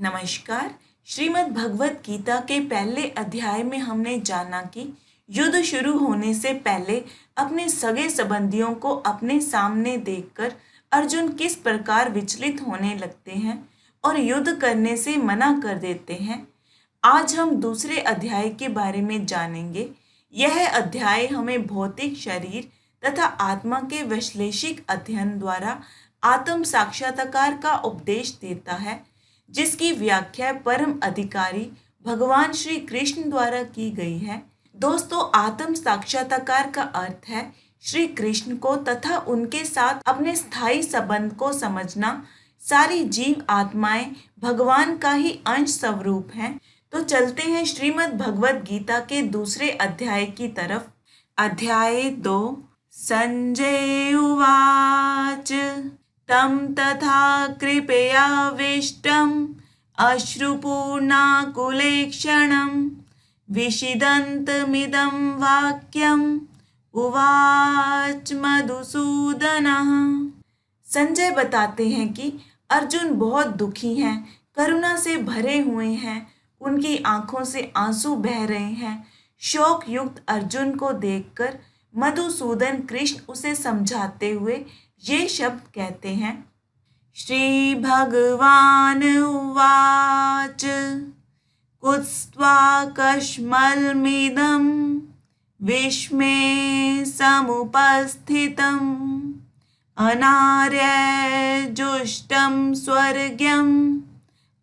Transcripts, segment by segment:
नमस्कार। श्रीमद् भगवत गीता के पहले अध्याय में हमने जाना कि युद्ध शुरू होने से पहले अपने सगे संबंधियों को अपने सामने देखकर अर्जुन किस प्रकार विचलित होने लगते हैं और युद्ध करने से मना कर देते हैं। आज हम दूसरे अध्याय के बारे में जानेंगे। यह अध्याय हमें भौतिक शरीर तथा आत्मा के वैश्लेषिक अध्ययन द्वारा आत्म साक्षात्कार का उपदेश देता है, जिसकी व्याख्या परम अधिकारी भगवान श्री कृष्ण द्वारा की गई है। दोस्तों, आत्म साक्षात्कार का अर्थ है श्री कृष्ण को तथा उनके साथ अपने स्थायी संबंध को समझना। सारी जीव आत्माएं भगवान का ही अंश स्वरूप हैं। तो चलते हैं श्रीमद् भगवत गीता के दूसरे अध्याय की तरफ। अध्याय 2। संजय उवाच तं तथा कृपयाविष्टम् अश्रुपूर्णाकुलेक्षणं विषीदन्तमिदं वाक्यम् उवाच मधुसूदनः। संजय बताते हैं कि अर्जुन बहुत दुखी हैं, करुणा से भरे हुए हैं, उनकी आंखों से आंसू बह रहे हैं। शोक युक्त अर्जुन को देखकर मधुसूदन कृष्ण उसे समझाते हुए ये शब्द कहते हैं। श्री भगवान उवाच कुत्स्त्वा कश्मलमिदं विस्मे समुपस्थितम् अनार्यजुष्टं स्वर्ग्यम्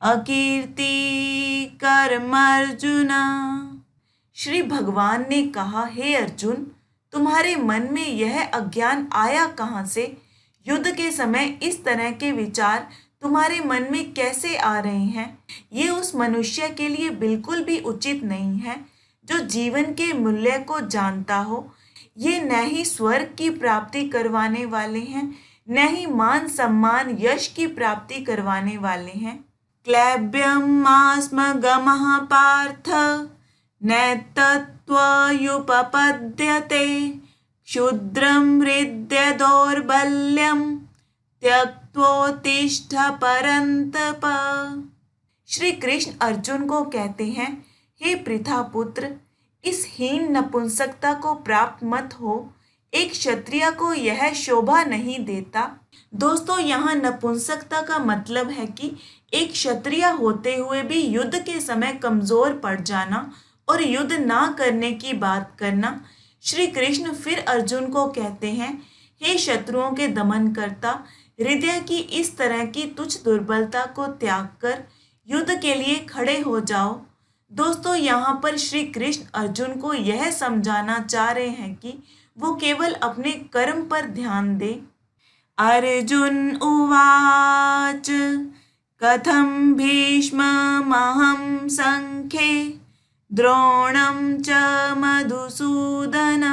अकीर्तिकरमर्जुन। श्री भगवान ने कहा, हे अर्जुन, तुम्हारे मन में यह अज्ञान आया कहाँ से? युद्ध के समय इस तरह के विचार तुम्हारे मन में कैसे आ रहे हैं? ये उस मनुष्य के लिए बिल्कुल भी उचित नहीं है जो जीवन के मूल्य को जानता हो। ये न ही स्वर्ग की प्राप्ति करवाने वाले हैं, न ही मान सम्मान यश की प्राप्ति करवाने वाले हैं। क्लैब्यम आस्मगमः पार्थ नैतत्त्वयुपपद्यते क्षुद्रं हृदय दौर्बल्यं त्यक्त्वोत्तिष्ठ परन्तप। श्री कृष्ण अर्जुन को कहते हैं, हे पृथा पुत्र, इस हीन नपुंसकता को प्राप्त मत हो। एक क्षत्रिय को यह शोभा नहीं देता। दोस्तों, यहाँ नपुंसकता का मतलब है कि एक क्षत्रिय होते हुए भी युद्ध के समय कमजोर पड़ जाना और युद्ध ना करने की बात करना। श्री कृष्ण फिर अर्जुन को कहते हैं, हे शत्रुओं के दमन करता, हृदय की इस तरह की तुच्छ दुर्बलता को त्याग कर युद्ध के लिए खड़े हो जाओ। दोस्तों, यहाँ पर श्री कृष्ण अर्जुन को यह समझाना चाह रहे हैं कि वो केवल अपने कर्म पर ध्यान दे। अर्जुन उवाच कथं भीष्ममहं संख्ये द्रोणं च मधुसूदन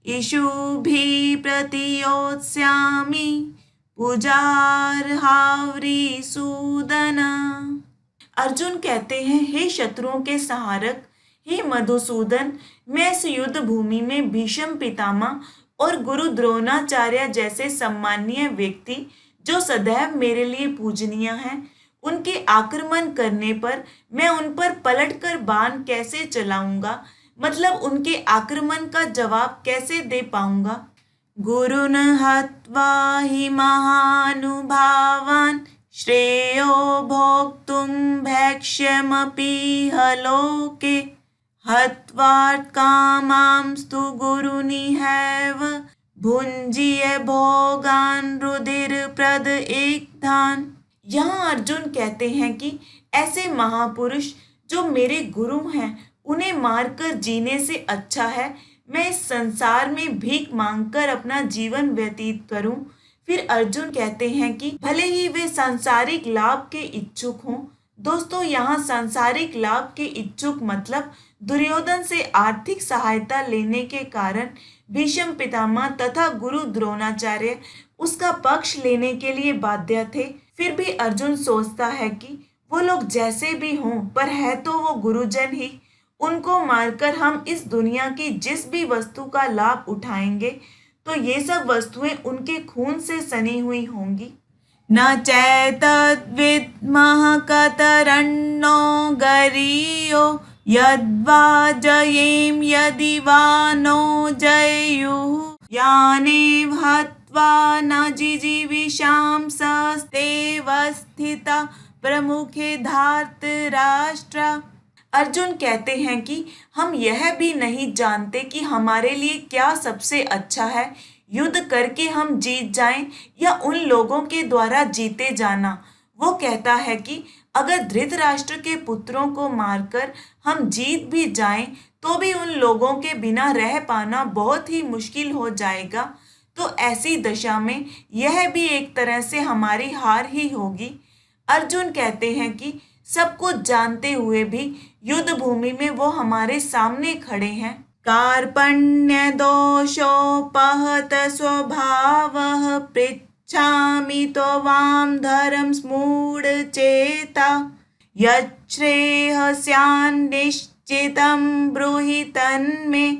इषुभिः प्रतियोत्स्यामि पूजार्हावरिसूदन। अर्जुन कहते हैं, हे शत्रुओं के संहारक, हे मधुसूदन, मैं इस युद्ध भूमि में भीष्म पितामह और गुरु द्रोणाचार्य जैसे सम्मानीय व्यक्ति जो सदैव मेरे लिए पूजनीय हैं, उनके आक्रमण करने पर मैं उन पर पलटकर बाण कैसे चलाऊंगा? मतलब उनके आक्रमण का जवाब कैसे दे पाऊंगा? गुरुन् हत्वा हि महानुभावान् श्रेयो भोक्तुं भैक्ष्यमपि हलोके हत्वार्थकामांस्तु गुरुनिहैव भुञ्जीय भोगान् रुधिरप्रद एकधान्। यहाँ अर्जुन कहते हैं कि ऐसे महापुरुष जो मेरे गुरु हैं, उन्हें मारकर जीने से अच्छा है मैं इस संसार में भीख मांगकर अपना जीवन व्यतीत करूं। फिर अर्जुन कहते हैं कि भले ही वे सांसारिक लाभ के इच्छुक हों। दोस्तों, यहाँ सांसारिक लाभ के इच्छुक मतलब दुर्योधन से आर्थिक सहायता लेने के कारण भीष्म पितामह तथा गुरु द्रोणाचार्य उसका पक्ष लेने के लिए बाध्य थे। फिर भी अर्जुन सोचता है कि वो लोग जैसे भी हों, पर है तो वो गुरुजन ही। उनको मारकर हम इस दुनिया की जिस भी वस्तु का लाभ उठाएंगे तो ये सब वस्तुएं उनके खून से सनी हुई होंगी। न चैतद्विद्मः कतर्किंचित् वरीयो यद्वा जयेम यदि वा नो जयुः याने हत्वा न जिजीविषां सस्तेव स्थिता प्रमुखे धार्तराष्ट्र। अर्जुन कहते हैं कि हम यह भी नहीं जानते कि हमारे लिए क्या सबसे अच्छा है, युद्ध करके हम जीत जाएं या उन लोगों के द्वारा जीते जाना। वो कहता है कि अगर धृतराष्ट्र के पुत्रों को मारकर हम जीत भी जाएं तो भी उन लोगों के बिना रह पाना बहुत ही मुश्किल हो जाएगा। तो ऐसी दशा में यह भी एक तरह से हमारी हार ही होगी। अर्जुन कहते हैं कि सब कुछ जानते हुए भी युद्ध भूमि में वो हमारे सामने खड़े हैं। कार्पण्य दोषोपहत स्वभावः पृच्छामि त्वां धर्म स्मूढ़ चेता यच्छ्रेयस्यान्निश्चितं ब्रूहि तन्मे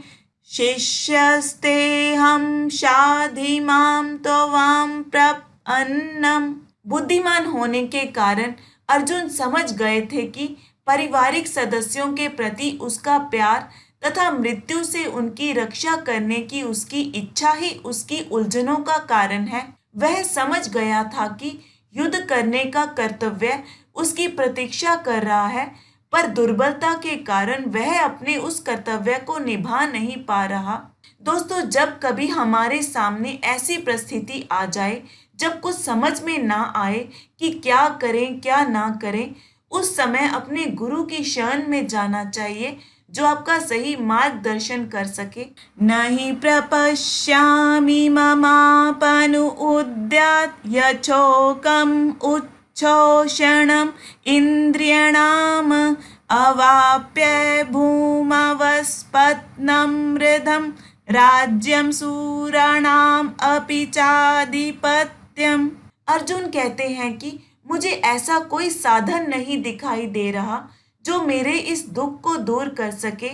शिष्यस्तेऽहं शाधि मां त्वां प्रपन्नम्। बुद्धिमान होने के कारण अर्जुन समझ गए थे कि पारिवारिक सदस्यों के प्रति उसका प्यार तथा मृत्यु से उनकी रक्षा करने की उसकी इच्छा ही उसकी उलझनों का कारण है। वह समझ गया था कि युद्ध करने का कर्तव्य उसकी प्रतीक्षा कर रहा है, पर दुर्बलता के कारण वह अपने उस कर्तव्य को निभा नहीं पा रहा। दोस्तों, जब कभी हमारे सामने ऐसी परिस्थिति आ जाए जब कुछ समझ में ना आए कि क्या करें क्या ना करें, उस समय अपने गुरु की शरण में जाना चाहिए जो आपका सही मार्गदर्शन कर सके। नहीं प्रपश्यामि ममापनु उद्यात् यच्छोकम् उच्छोषणम् इन्द्रियाणाम् अवाप्य भूमवस्पत्नं मृधं राज्यं सूराणाम् अपि चाधिपत्यम्। अर्जुन कहते हैं कि मुझे ऐसा कोई साधन नहीं दिखाई दे रहा जो मेरे इस दुख को दूर कर सके।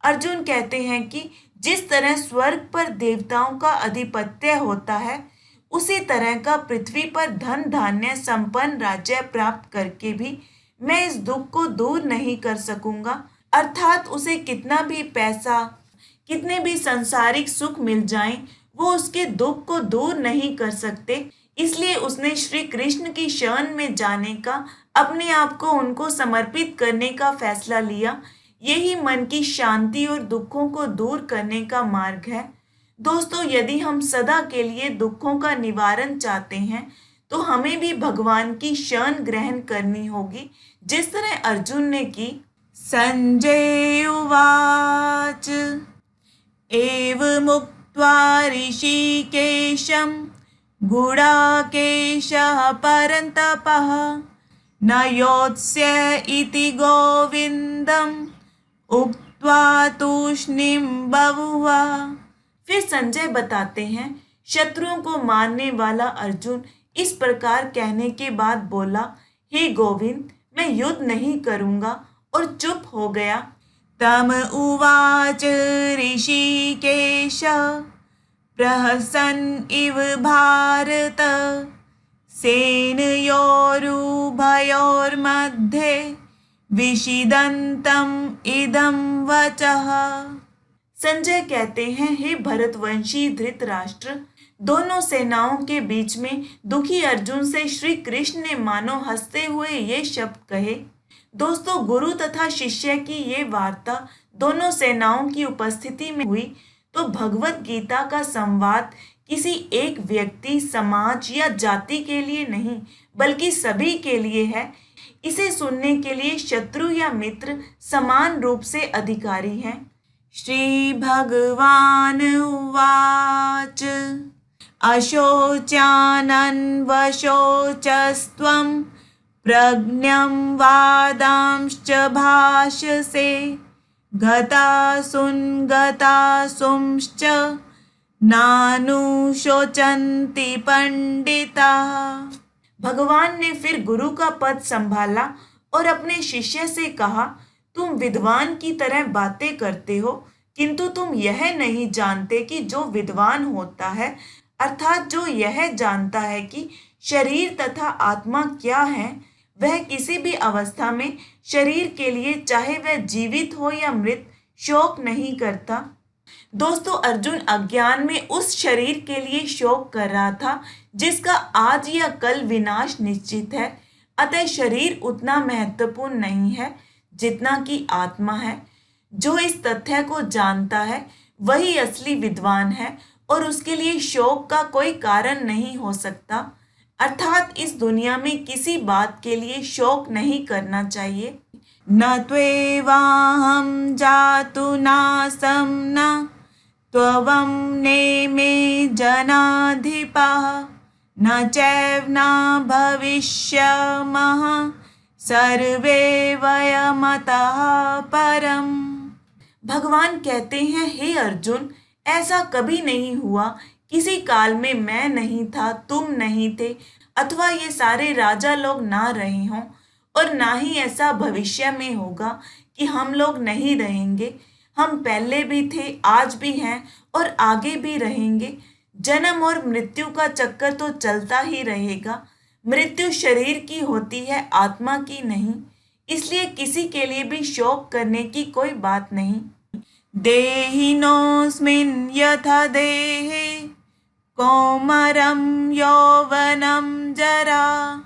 अर्जुन कहते हैं कि जिस तरह स्वर्ग पर देवताओं का अधिपत्य होता है, उसी तरह का पृथ्वी पर धन धान्य संपन्न राज्य प्राप्त करके भी मैं इस दुख को दूर नहीं कर सकूंगा। अर्थात उसे कितना भी पैसा, कितने भी सांसारिक सुख मिल जाएं, वो उसके दुख को दूर नहीं कर सकते। इसलिए उसने श्री कृष्ण की शरण में जाने का, अपने आप को उनको समर्पित करने का फैसला लिया। यही मन की शांति और दुखों को दूर करने का मार्ग है। दोस्तों, यदि हम सदा के लिए दुखों का निवारण चाहते हैं तो हमें भी भगवान की शरण ग्रहण करनी होगी, जिस तरह अर्जुन ने की। संजय उवाच एवमुक्त्वा ऋषिकेशं गुडाकेशः परन्तपः न योत्स्य इति गोविन्दम् उक्त्वा तूष्णीं बभूव। फिर संजय बताते हैं, शत्रुओं को मारने वाला अर्जुन इस प्रकार कहने के बाद बोला, हे गोविंद, मैं युद्ध नहीं करूंगा, और चुप हो गया। तम उवाच ऋषिकेश प्रहसन् इव भारत सेनयोरुभयोर्मध्ये विषीदन्तम् इदं वचः। संजय कहते हैं, हे भरतवंशी धृतराष्ट्र, दोनों सेनाओं के बीच में दुखी अर्जुन से श्री कृष्ण ने मानो हंसते हुए ये शब्द कहे। दोस्तों, गुरु तथा शिष्य की ये वार्ता दोनों सेनाओं की उपस्थिति में हुई तो भगवत गीता का संवाद किसी एक व्यक्ति, समाज या जाति के लिए नहीं, बल्कि सभी के लिए है। इसे सुनने के लिए शत्रु या मित्र समान रूप से अधिकारी हैं। श्री भगवान उवाच अशोचानन्वशोचस्त्वं प्रज्ञं वादांश्च भाषसे गतासुंश्च नानुशोचन्ति पंडिताः। भगवान ने फिर गुरु का पद संभाला और अपने शिष्य से कहा, तुम विद्वान की तरह बातें करते हो, किंतु तुम यह नहीं जानते कि जो विद्वान होता है, अर्थात जो यह जानता है कि शरीर तथा आत्मा क्या है, वह किसी भी अवस्था में शरीर के लिए, चाहे वह जीवित हो या मृत, शोक नहीं करता। दोस्तों, अर्जुन अज्ञान में उस शरीर के लिए शोक कर रहा था जिसका आज या कल विनाश निश्चित है। अतः शरीर उतना महत्वपूर्ण नहीं है जितना कि आत्मा है। जो इस तथ्य को जानता है वही असली विद्वान है और उसके लिए शोक का कोई कारण नहीं हो सकता। अर्थात इस दुनिया में किसी बात के लिए शोक नहीं करना चाहिए। न त्वेवाहं जातु नासं न त्वं नेमे जनाधिपः न चैव न भविष्यामः सर्वे वयमतः परम। भगवान कहते हैं, हे अर्जुन, ऐसा कभी नहीं हुआ। किसी काल में मैं नहीं था, तुम नहीं थे, अथवा ये सारे राजा लोग ना रहे हों, और ना ही ऐसा भविष्य में होगा कि हम लोग नहीं रहेंगे। हम पहले भी थे, आज भी हैं और आगे भी रहेंगे। जन्म और मृत्यु का चक्कर तो चलता ही रहेगा। मृत्यु शरीर की होती है, आत्मा की नहीं। इसलिए किसी के लिए भी शोक करने की कोई बात नहीं। देहिनोऽस्मिन् यथा देहे कौमारं यौवनं जरा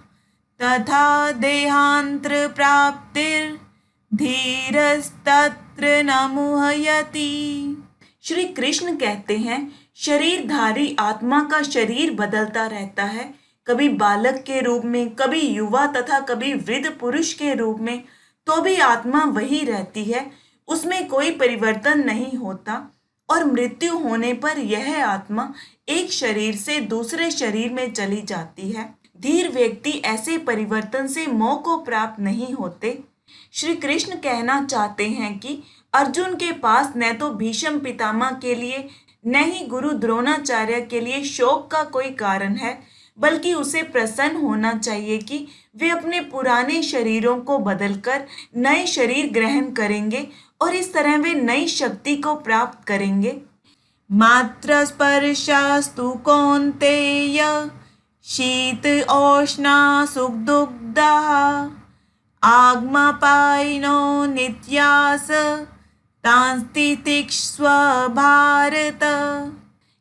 तथा देहांतर प्राप्तिर् धीरस्तत्र न मुह्यति। श्री कृष्ण कहते हैं, शरीरधारी आत्मा का शरीर बदलता रहता है, कभी बालक के रूप में, कभी युवा तथा कभी वृद्ध पुरुष के रूप में, तो भी आत्मा वही रहती है, उसमें कोई परिवर्तन नहीं होता। और मृत्यु होने पर यह आत्मा एक शरीर से दूसरे शरीर में चली जाती है। धीर व्यक्ति ऐसे परिवर्तन से मोह को प्राप्त नहीं होते। श्री कृष्ण कहना चाहते हैं कि अर्जुन के पास न तो भीष्म पितामह के लिए, न ही गुरु द्रोणाचार्य के लिए शोक का कोई कारण है, बल्कि उसे प्रसन्न होना चाहिए कि वे अपने पुराने शरीरों को बदलकर नए शरीर ग्रहण करेंगे और इस तरह वे नई शक्ति को प्राप्त करेंगे। मात्र स्पर्शास्तु कौन्तेय शीत औष्णा सुख दुग्धः आगमपायिनो नित्यास तांस्तितिक्ष्व भारत।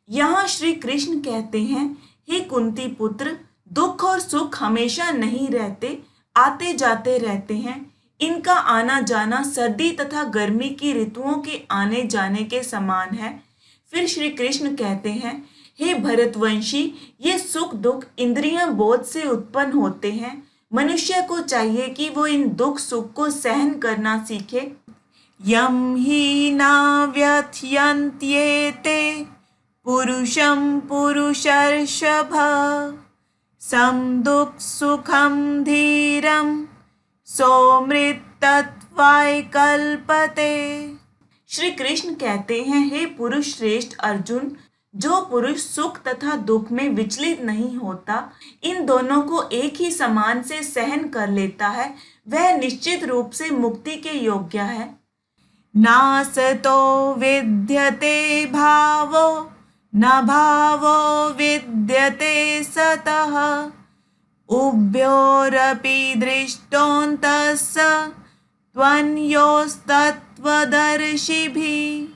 यहाँ श्री कृष्ण कहते हैं, हे कुंती पुत्र, दुख और सुख हमेशा नहीं रहते, आते जाते रहते हैं। इनका आना जाना सर्दी तथा गर्मी की ऋतुओं के आने जाने के समान है। फिर श्री कृष्ण कहते हैं, हे भरतवंशी, ये सुख दुख इंद्रिय बोध से उत्पन्न होते हैं। मनुष्य को चाहिए कि वो इन दुख सुख को सहन करना सीखे। यम ही न व्यथयन्त्येते पुरुषं पुरुषर्षभ सम दुख सुखम धीरम सौमृतत्वाय कल्पते। श्री कृष्ण कहते हैं, हे पुरुष श्रेष्ठ अर्जुन, जो पुरुष सुख तथा दुख में विचलित नहीं होता, इन दोनों को एक ही समान से सहन कर लेता है, वह निश्चित रूप से मुक्ति के योग्य है। नासतो विद्यते भावो न भावो विद्यते सतः उभयोरपि दृष्टोऽन्तस्स त्वन्योस्तत्त्वदर्शिभिः।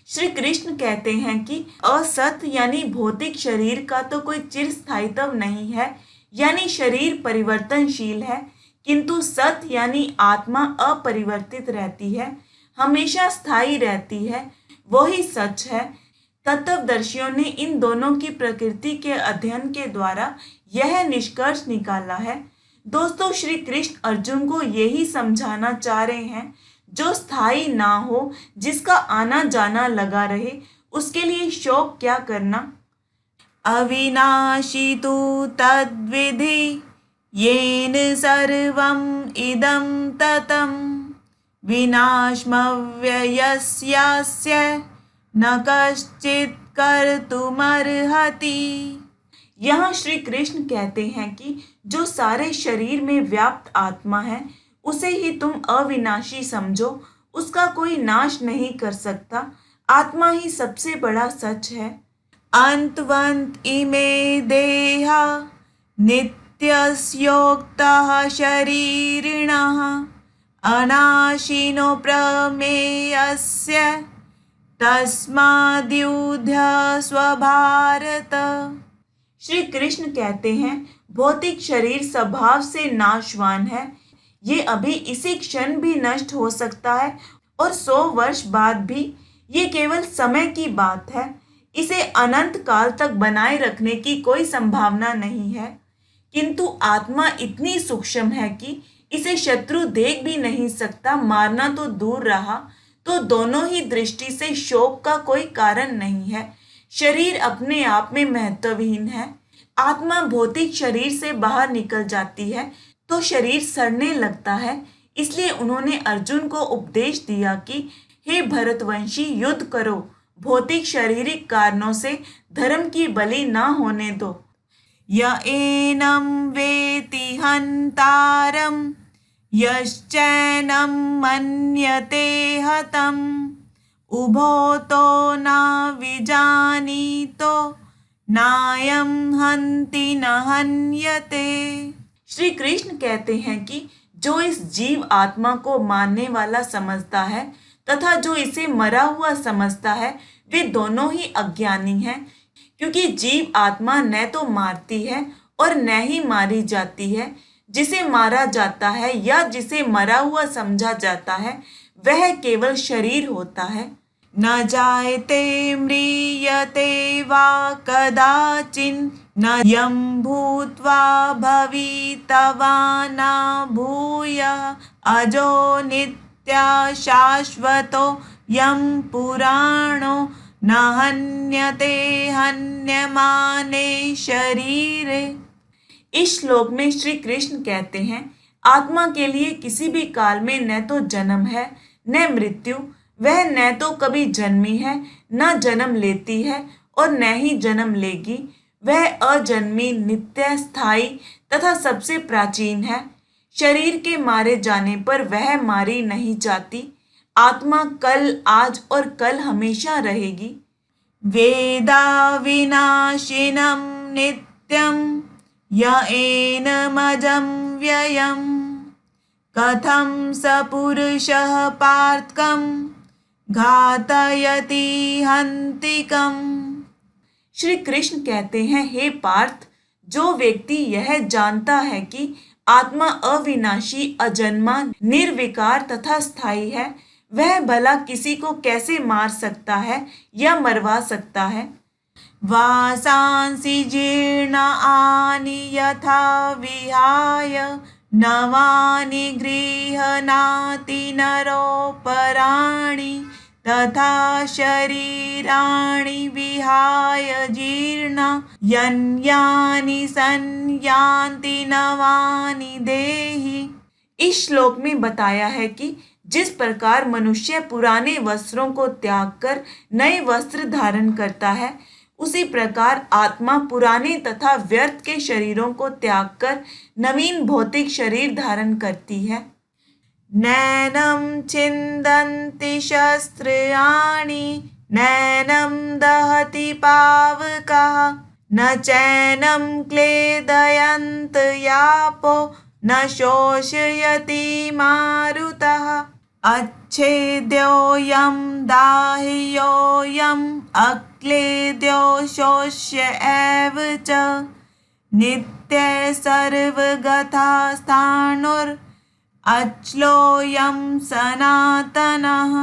श्री कृष्ण कहते हैं कि असत यानी भौतिक शरीर का तो कोई चिरस्थायित्व नहीं है, यानी शरीर परिवर्तनशील है, किंतु सत यानी आत्मा अपरिवर्तित रहती है, हमेशा स्थायी रहती है, वही सच है। तत्वदर्शियों ने इन दोनों की प्रकृति के अध्ययन के द्वारा यह निष्कर्ष निकाला है। दोस्तों, श्री कृष्ण अर्जुन को यही समझाना चाह रहे हैं, जो स्थायी ना हो, जिसका आना जाना लगा रहे, उसके लिए शोक क्या करना। अविनाशी तु तद्विधि येन सर्वम् इदं ततं विनाशमव्ययस्यास्य न कश्चित् कर्तुमर्हति। यहाँ श्री कृष्ण कहते हैं कि जो सारे शरीर में व्याप्त आत्मा है, उसे ही तुम अविनाशी समझो, उसका कोई नाश नहीं कर सकता। आत्मा ही सबसे बड़ा सच है। अंतवंत इमे देहा नित्यं नित्यस्योक्तः शरीरिणः अनाशिनो प्रमेयस्य तस्माद्युध्य स्वभारत। श्री कृष्ण कहते हैं, भौतिक शरीर स्वभाव से नाशवान है। ये अभी इसी क्षण भी नष्ट हो सकता है और 100 वर्ष बाद भी। ये केवल समय की बात है। इसे अनंत काल तक बनाए रखने की कोई संभावना नहीं है। किंतु आत्मा इतनी सूक्ष्म है कि इसे शत्रु देख भी नहीं सकता, मारना तो दूर रहा। तो दोनों ही दृष्टि से शोक का कोई कारण नहीं है। शरीर अपने आप में महत्वहीन है। आत्मा भौतिक शरीर से बाहर निकल जाती है तो शरीर सड़ने लगता है। इसलिए उन्होंने अर्जुन को उपदेश दिया कि हे भरतवंशी, युद्ध करो, भौतिक शारीरिक कारणों से धर्म की बलि ना होने दो। य एनं वेति हन्तारं यश्चैनं मन्यते हतम् उभो तो न विजानीतो नायं हन्ति न हन्यते। श्री कृष्ण कहते हैं कि जो इस जीव आत्मा को मारने वाला समझता है तथा जो इसे मरा हुआ समझता है, वे दोनों ही अज्ञानी हैं। क्योंकि जीव आत्मा न तो मारती है और न ही मारी जाती है। जिसे मारा जाता है या जिसे मरा हुआ समझा जाता है, वह केवल शरीर होता है। न जायते म्रियते वा कदाचिन् न यं भूत्वा भवितवा न भूयः अजो नित्या शाश्वतो यं पुराणो न हन्यते हन्यमाने शरीरे। इस श्लोक में श्री कृष्ण कहते हैं, आत्मा के लिए किसी भी काल में न तो जन्म है न मृत्यु। वह न तो कभी जन्मी है न जन्म लेती है और न ही जन्म लेगी। वह अजन्मी, नित्य, स्थायी तथा सबसे प्राचीन है। शरीर के मारे जाने पर वह मारी नहीं जाती। आत्मा कल, आज और कल हमेशा रहेगी। वेदा विनाशिनं नित्यं य एनमजं व्ययम् कथं स पुरुषः पार्थं घातयति हन्तिकम्। श्री कृष्ण कहते हैं, हे पार्थ, जो व्यक्ति यह जानता है कि आत्मा अविनाशी, अजन्मा, निर्विकार तथा स्थायी है, वह भला किसी को कैसे मार सकता है या मरवा सकता है। वासांसि जीर्णानि यथा विहाय नवानि गृह्णाति नरोपराणि तथा शरीराणि विहाय जीर्णा यन्यानि संयान्ति नवानि देहि। इस श्लोक में बताया है कि जिस प्रकार मनुष्य पुराने वस्त्रों को त्याग कर नए वस्त्र धारण करता है, उसी प्रकार आत्मा पुराने तथा व्यर्थ के शरीरों को त्याग कर नवीन भौतिक शरीर धारण करती है। नैनं छिन्दन्ति शस्त्राणि नैनं दहति पावकः न चैनं क्लेदयन्त यापो न शोषयति मारुतः अच्छेद्योऽयं दाह्योऽयम् अक्लेद्यो शोष्य एव च नित्य सर्वगतः स्थाणुर् अच्लोऽयं सनातनः।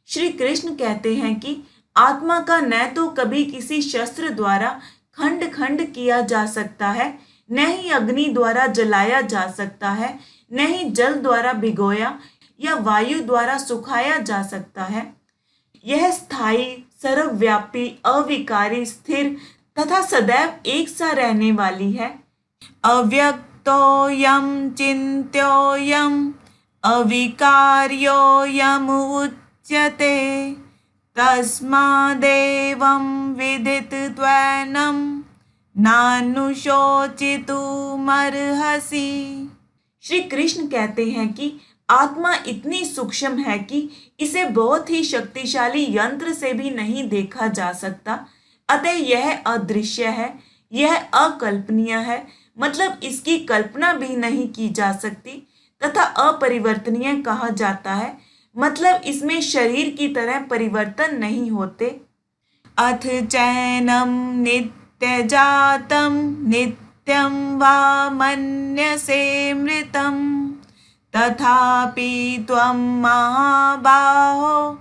श्री कृष्ण कहते हैं कि आत्मा का न तो कभी किसी शस्त्र द्वारा खंड खंड किया जा सकता है, न ही अग्नि द्वारा जलाया जा सकता है, न ही जल द्वारा भिगोया या वायु द्वारा सुखाया जा सकता है। यह स्थायी, सर्वव्यापी, अविकारी, स्थिर तथा सदैव एक सा रहने वाली है। अव्यक्तोऽयं चिन्त्योऽयम् अविकार्योऽयम् उच्यते तस्मादेवं विदित्वैनं नानुशोचितुमर्हसि। श्री कृष्ण कहते हैं कि आत्मा इतनी सूक्ष्म है कि इसे बहुत ही शक्तिशाली यंत्र से भी नहीं देखा जा सकता। अतः यह अदृश्य है, यह अकल्पनीय है। मतलब इसकी कल्पना भी नहीं की जा सकती तथा अपरिवर्तनीय कहा जाता है, मतलब इसमें शरीर की तरह परिवर्तन नहीं होते। अथ चैनम नित्यजातं नित्यं वा मन्यसे मृतं तथापि त्वं महाबाहो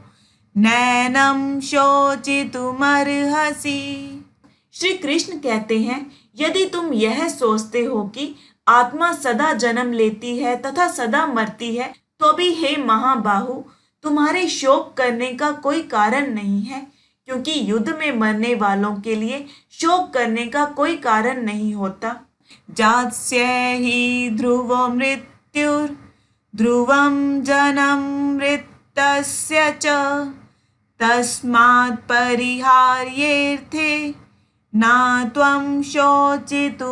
नैनं शोचितुमर्हसि। श्री कृष्ण कहते हैं, यदि तुम यह सोचते हो कि आत्मा सदा जन्म लेती है तथा सदा मरती है, तो भी हे महाबाहु, तुम्हारे शोक करने का कोई कारण नहीं है, क्योंकि युद्ध में मरने वालों के लिए शोक करने का कोई कारण नहीं होता। जास्य हि ध्रुवो मृत्युर् ध्रुवं जन्म मृतस्य च तस्मात् परिहार्येऽर्थे ना त्वं शोचितुमर्हसि।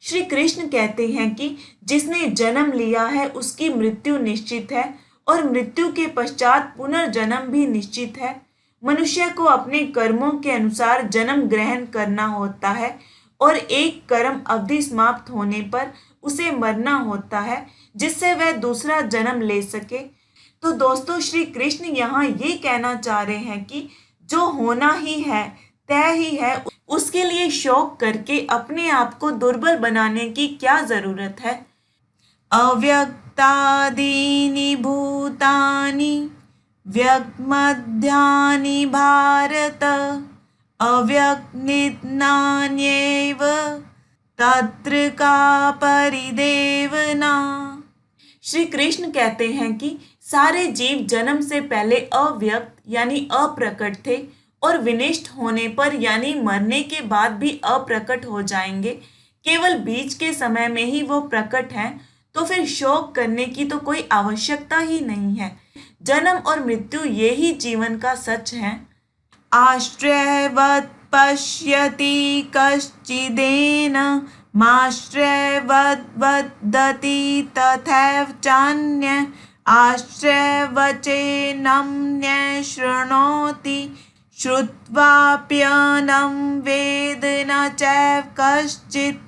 श्री कृष्ण कहते हैं कि जिसने जन्म लिया है उसकी मृत्यु निश्चित है और मृत्यु के पश्चात पुनर्जन्म भी निश्चित है। मनुष्य को अपने कर्मों के अनुसार जन्म ग्रहण करना होता है और एक कर्म अवधि समाप्त होने पर उसे मरना होता है, जिससे वह दूसरा जन्म ले सके। तो दोस्तों, श्री कृष्ण यहाँ ये कहना चाह रहे हैं कि जो होना ही है, तय ही है, उसके लिए शोक करके अपने आप को दुर्बल बनाने की क्या जरूरत है। अव्यक्तादीनि भूतानि व्यक्तमध्यानि भारत अव्यक्तनित्यान्येव तत्र का परिदेवना। श्री कृष्ण कहते हैं कि सारे जीव जन्म से पहले अव्यक्त यानी अप्रकट थे और विनष्ट होने पर यानी मरने के बाद भी अप्रकट हो जाएंगे। केवल बीच के समय में ही वो प्रकट हैं, तो फिर शोक करने की तो कोई आवश्यकता ही नहीं है। जन्म और मृत्यु ये ही जीवन का सच है। आश्रयवत् पश्यति कश्चिदेन माश्रयवद् वदति तथैव चान्यः आश्रयवचेनं शृणोति श्रुत्वाप्यनं वेद न चैव कश्चित्।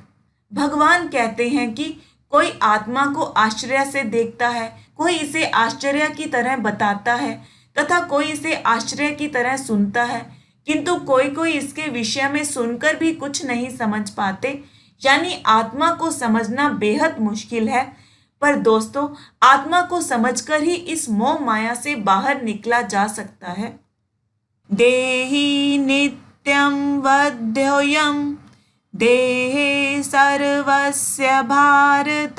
भगवान कहते हैं कि कोई आत्मा को आश्चर्य से देखता है, कोई इसे आश्चर्य की तरह बताता है तथा कोई इसे आश्चर्य की तरह सुनता है, किंतु कोई कोई इसके विषय में सुनकर भी कुछ नहीं समझ पाते, यानी आत्मा को समझना बेहद मुश्किल है। पर दोस्तों, आत्मा को समझकर ही इस मोह माया से बाहर निकला जा सकता है। देहि नित्यं वध्योऽयं देहे सर्वस्य भारत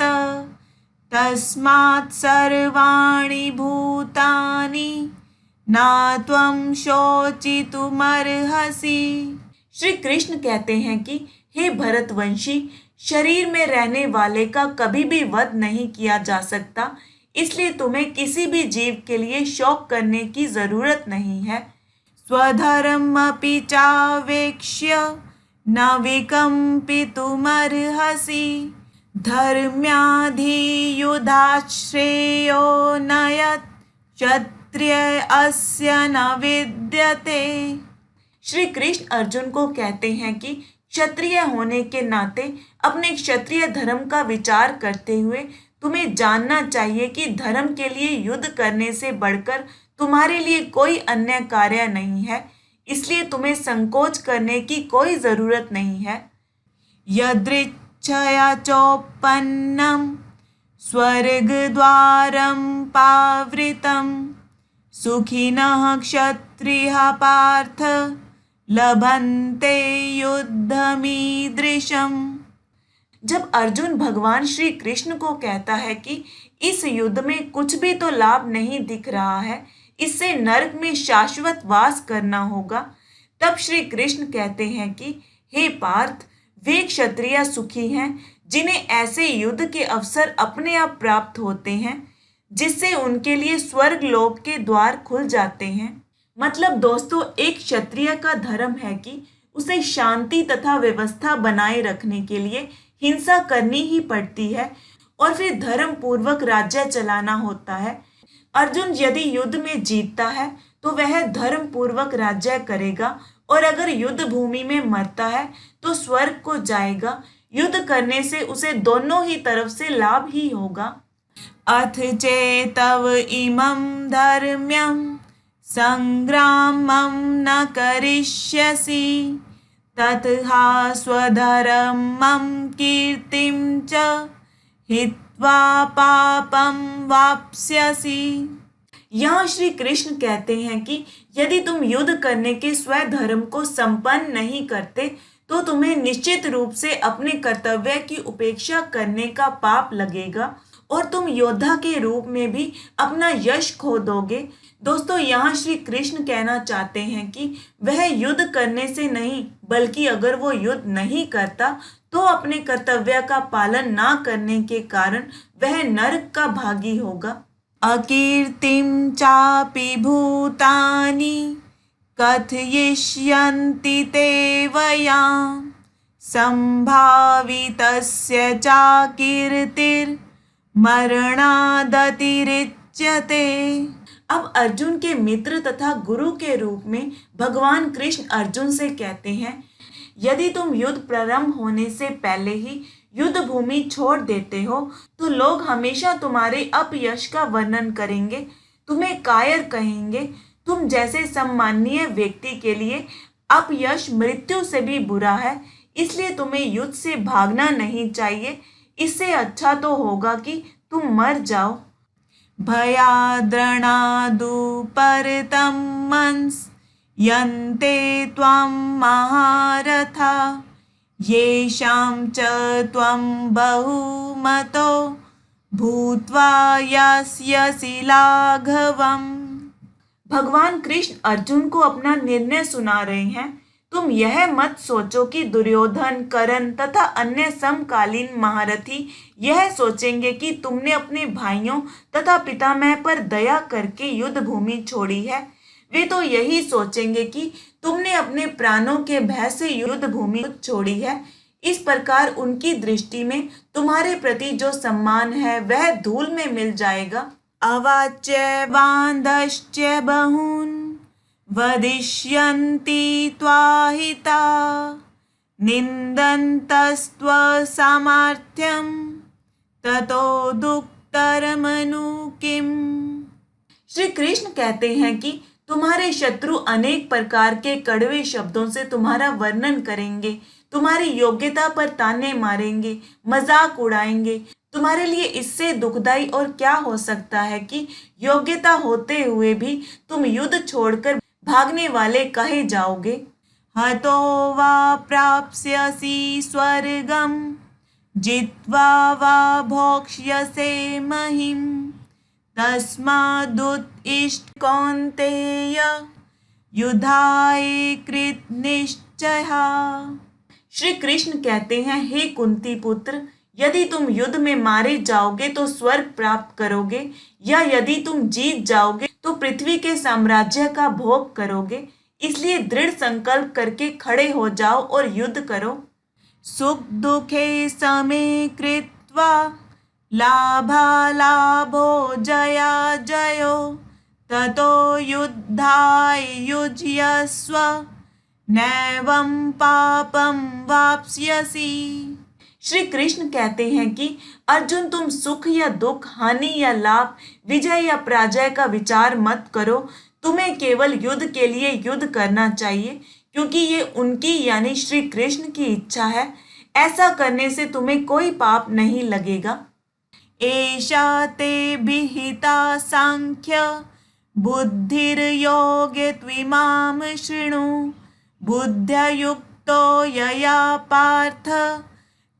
तस्मात् सर्वाणि भूतानि ना त्वं शोचितुमर्हसि। श्री कृष्ण कहते हैं कि हे भरतवंशी, शरीर में रहने वाले का कभी भी वध नहीं किया जा सकता, इसलिए तुम्हें किसी भी जीव के लिए शोक करने की जरूरत नहीं है। स्वधर्ममपि चावेक्ष्य न विकम्पितुमर्हसि धर्म्याधियुधाश्रेयो न यत् क्षत्रिय अस्य न विद्यते। श्री कृष्ण अर्जुन को कहते हैं कि क्षत्रिय होने के नाते अपने क्षत्रिय धर्म का विचार करते हुए तुम्हें जानना चाहिए कि धर्म के लिए युद्ध करने से बढ़कर तुम्हारे लिए कोई अन्य कार्य नहीं है, इसलिए तुम्हें संकोच करने की कोई जरूरत नहीं है। यदृच्छया चोपन्नं स्वर्गद्वारं पावृतं सुखिनः क्षत्रियः पार्थ लभन्ते युद्धमीदृशम्। जब अर्जुन भगवान श्री कृष्ण को कहता है कि इस युद्ध में कुछ भी तो लाभ नहीं दिख रहा है, इससे नरक में शाश्वत वास करना होगा, तब श्री कृष्ण कहते हैं कि हे पार्थ, वे क्षत्रिय सुखी हैं जिन्हें ऐसे युद्ध के अवसर अपने आप प्राप्त होते हैं, जिससे उनके लिए स्वर्ग लोक के द्वार खुल जाते हैं। मतलब दोस्तों, एक क्षत्रिय का धर्म है कि उसे शांति तथा व्यवस्था बनाए रखने के लिए हिंसा करनी ही पड़ती है और फिर धर्म पूर्वक राज्य चलाना होता है। अर्जुन यदि युद्ध में जीतता है तो वह धर्म पूर्वक राज्य करेगा और अगर युद्ध भूमि में मरता है तो स्वर्ग को जाएगा। युद्ध करने से उसे दोनों ही तरफ से लाभ ही होगा। अथ चेतव इमं धर्म्यं संग्रामं न करिष्यसि ततः स्वधर्मं कीर्तिं च हित्वा पापं वाप्स्यसि। यहाँ श्री कृष्ण कहते हैं कि यदि तुम युद्ध करने के स्वधर्म को संपन्न नहीं करते तो तुम्हें निश्चित रूप से अपने कर्तव्य की उपेक्षा करने का पाप लगेगा और तुम योद्धा के रूप में भी अपना यश खो दोगे। दोस्तों, यहाँ श्री कृष्ण कहना चाहते हैं कि वह युद्ध करने से नहीं, बल्कि अगर वो युद्ध नहीं करता तो अपने कर्तव्य का पालन ना करने के कारण वह नरक का भागी होगा। अकीर्तिं चापि भूतानि कथयिष्यन्ति ते वयं संभावितस्य चाकीर्तिर्मरणादतिरिच्यते। अब अर्जुन के मित्र तथा गुरु के रूप में भगवान कृष्ण अर्जुन से कहते हैं, यदि तुम युद्ध प्रारंभ होने से पहले ही युद्ध भूमि छोड़ देते हो तो लोग हमेशा तुम्हारे अपयश का वर्णन करेंगे, तुम्हें कायर कहेंगे। तुम जैसे सम्माननीय व्यक्ति के लिए अपयश मृत्यु से भी बुरा है, इसलिए तुम्हें युद्ध से भागना नहीं चाहिए। इससे अच्छा तो होगा कि तुम मर जाओ। भयाद्रणादुपरतं मंस यन्ते त्वां महारथा येषां च त्वं बहुमतो भूत्वा यास्यसि लाघवम्। भगवान कृष्ण अर्जुन को अपना निर्णय सुना रहे हैं। तुम यह मत सोचो कि दुर्योधन, कर्ण तथा अन्य समकालीन महारथी यह सोचेंगे कि तुमने अपने भाइयों तथा पितामह पर दया करके युद्ध भूमि छोड़ी है। वे तो यही सोचेंगे कि तुमने अपने प्राणों के भय से युद्ध भूमि छोड़ी है। इस प्रकार उनकी दृष्टि में तुम्हारे प्रति जो सम्मान है वह धूल में मिल जाएगा। अवाच्य बांधश्च बहून् वदिष्यन्ति त्वाहिता निन्दन्तस्त्व सामर्थ्यं ततो दुःखतरमनु किम्। श्री कृष्ण कहते हैं कि तुम्हारे शत्रु अनेक प्रकार के कड़वे शब्दों से तुम्हारा वर्णन करेंगे, तुम्हारी योग्यता पर ताने मारेंगे, मजाक उड़ाएंगे। तुम्हारे लिए इससे दुखदाई और क्या हो सकता है कि योग्यता होते हुए भी तुम युद्ध छोड़कर भागने वाले कहे जाओगे। हतो वा प्राप्स्यसि स्वर्गं जित्वा वा भोक्ष्यसे महिम् तस्मादुत्तिष्ठ कौन्तेय युद्धाय कृतनिश्चयः। श्री कृष्ण कहते हैं, हे कुंती पुत्र, यदि तुम युद्ध में मारे जाओगे तो स्वर्ग प्राप्त करोगे, या यदि तुम जीत जाओगे तो पृथ्वी के साम्राज्य का भोग करोगे। इसलिए दृढ़ संकल्प करके खड़े हो जाओ और युद्ध करो। सुख दुखे समे कृत्वा लाभालाभो जया जयो ततो युद्धाय युज्यस्व नैवं पापं वाप्स्यसि। श्री कृष्ण कहते हैं कि अर्जुन, तुम सुख या दुख, हानि या लाभ, विजय या पराजय का विचार मत करो। तुम्हें केवल युद्ध के लिए युद्ध करना चाहिए, क्योंकि ये उनकी यानी श्री कृष्ण की इच्छा है। ऐसा करने से तुम्हें कोई पाप नहीं लगेगा। एषा ते विहिता सांख्य बुद्धिर्योगे त्विमां शृणु बुद्ध्या युक्तो यया पार्थ